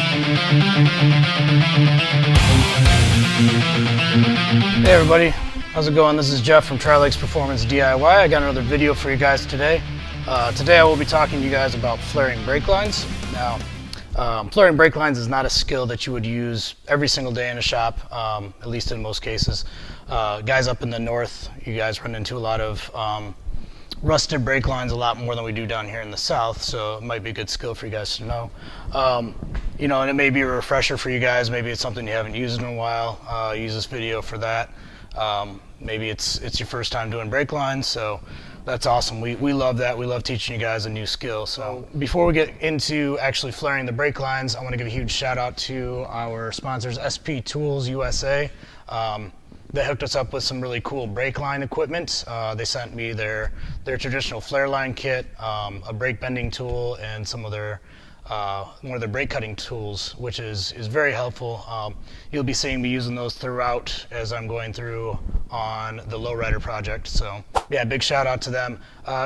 Hey everybody, how's it going? This is Jeff from Tri-Lakes Performance DIY. I got another video for you guys today. Today I will be talking to you guys about flaring brake lines. Now, flaring brake lines is not a skill that you would use every single day in a shop, at least in most cases. Guys up in the north, you guys run into a lot of rusted brake lines a lot more than we do down here in the south, so it might be a good skill for you guys to know. You know, and it may be a refresher for you guys. Maybe it's something you haven't used in a while. Use this video for that. Maybe it's your first time doing brake lines, so that's awesome. We love that. We love teaching you guys a new skill. So before we get into actually flaring the brake lines, I want to give a huge shout out to our sponsors, SP Tools USA. They hooked us up with some really cool brake line equipment. They sent me their traditional flare line kit, a brake bending tool, and some of their one of their brake cutting tools, which is very helpful. You'll be seeing me using those throughout as I'm going through on the lowrider project. So yeah, big shout out to them.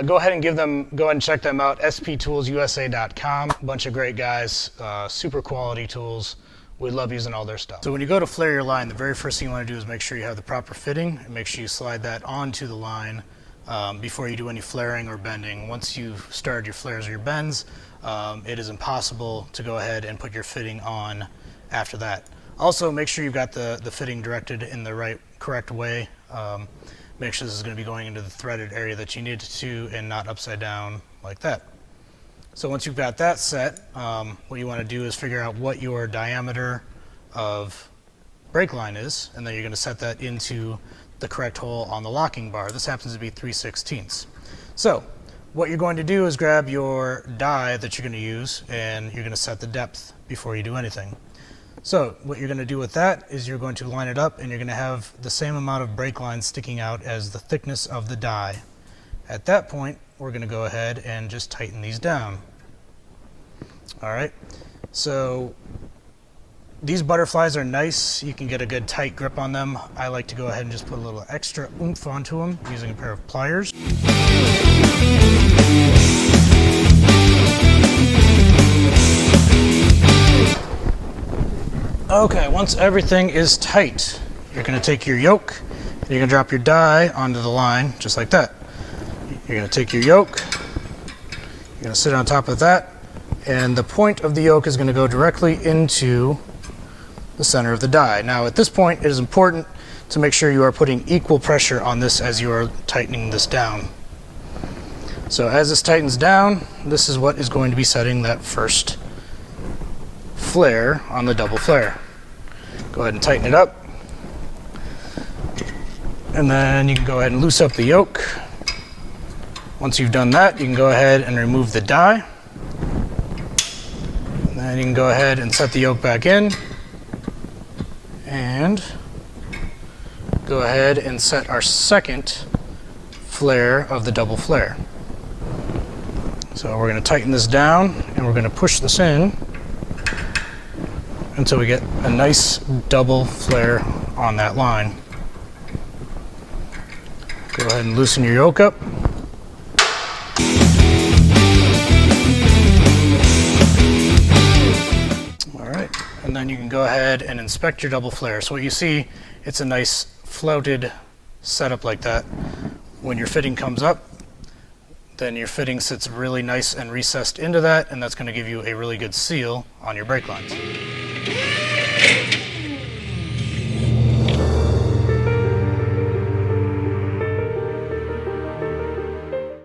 Go ahead and check them out. sptoolsusa.com. A bunch of great guys, super quality tools. We love using all their stuff. So when you go to flare your line, the very first thing you want to do is make sure you have the proper fitting and make sure you slide that onto the line before you do any flaring or bending. Once you've started your flares or your bends, it is impossible to go ahead and put your fitting on after that. Also, make sure you've got the fitting directed in the correct way. Make sure this is going to be going into the threaded area that you need it to and not upside down like that. So once you've got that set, what you want to do is figure out what your diameter of brake line is, and then you're going to set that into the correct hole on the locking bar. This happens to be 3/16. So what you're going to do is grab your die that you're going to use, and you're going to set the depth before you do anything. So what you're going to do with that is you're going to line it up, and you're going to have the same amount of brake line sticking out as the thickness of the die. At that point, we're going to go ahead and just tighten these down. All right, so these butterflies are nice. You can get a good tight grip on them. I like to go ahead and just put a little extra oomph onto them using a pair of pliers. Okay, once everything is tight, you're going to take your yoke and you're going to drop your die onto the line just like that. You're going to take your yoke, you're going to sit on top of that, and the point of the yoke is going to go directly into the center of the die. Now at this point, it is important to make sure you are putting equal pressure on this as you are tightening this down. So as this tightens down, this is what is going to be setting that first flare on the double flare. Go ahead and tighten it up, and then you can go ahead and loose up the yoke. Once you've done that, you can go ahead and remove the die. And then you can go ahead and set the yoke back in. And go ahead and set our second flare of the double flare. So we're going to tighten this down, and we're going to push this in until we get a nice double flare on that line. Go ahead and loosen your yoke up. And then you can go ahead and inspect your double flare. So what you see, it's a nice flouted setup like that. When your fitting comes up, then your fitting sits really nice and recessed into that, and that's going to give you a really good seal on your brake lines.